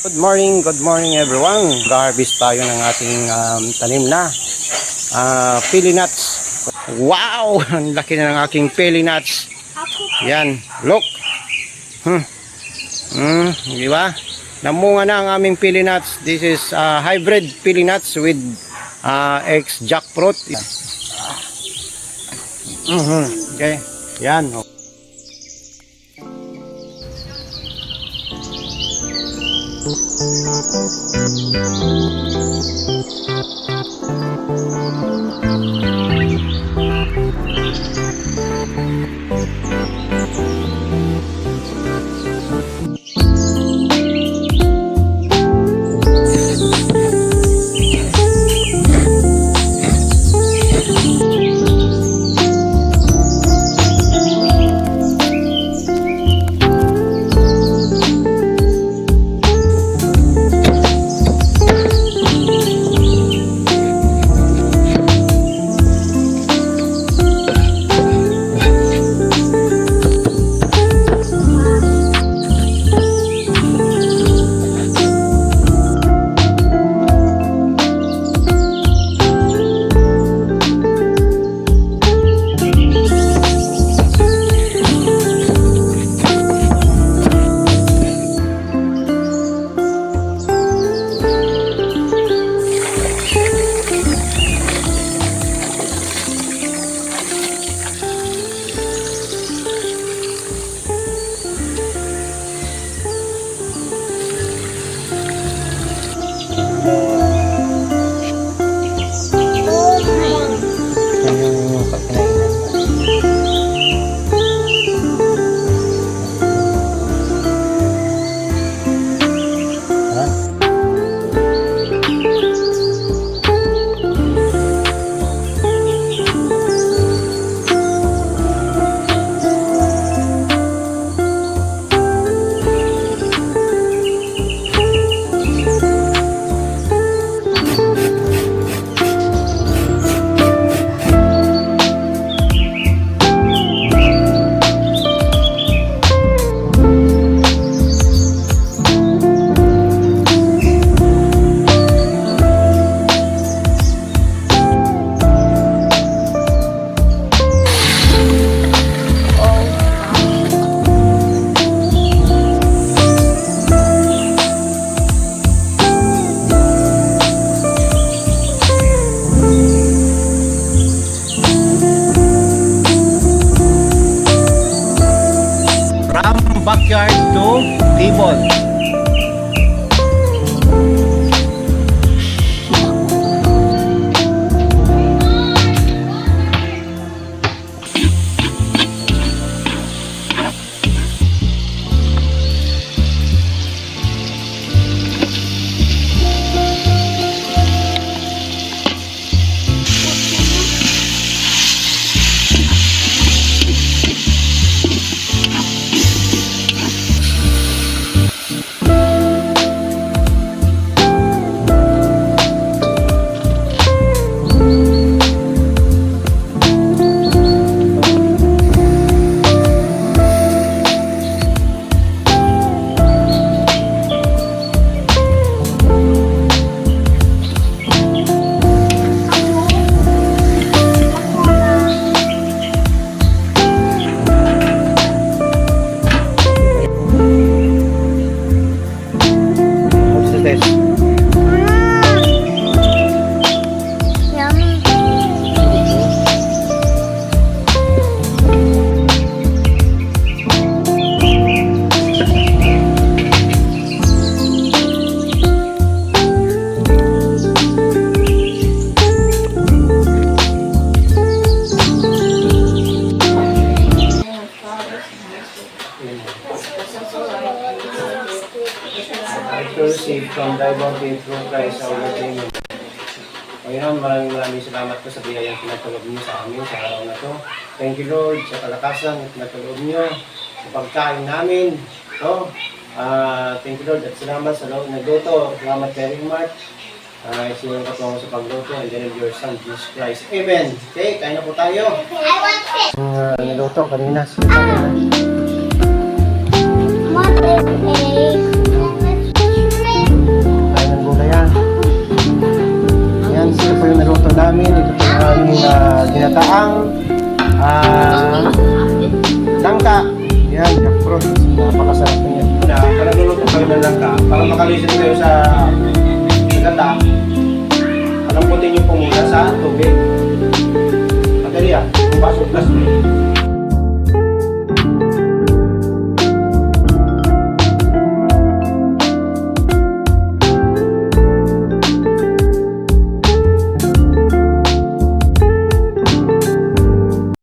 Good morning everyone. Harvest tayo ng ating tanim na pili nuts. Wow! Ang laki na ng aking pili nuts. Yan, look. Di ba? Namunga na ang aming pili nuts. This is hybrid pili nuts with ex jackfruit. Okay. Yan. Backyard to table. Receive from Diamond through Christ our Lord. Ngayon, maraming salamat po sa biyayang pinagkaloob niyo sa amin sa araw na to. Thank you Lord sa kalakasan at pinagkaloob niyo sa pagkain namin. Thank you Lord at salamat sa Lord nagluto. Salamat kay Mark. Isinong katungo sa pagluto and then of your Son Jesus Christ. Amen. Okay, kain na po tayo. I want it. Niluto kanina. What is a ginataang langka. Yan, jackfruit. Napakasarap na yan. Kaya nagluluto kayo ng langka, para makalisin kayo sa gata, alamputin nyo po muna sa tubig. Madali yan, yung baso plastic.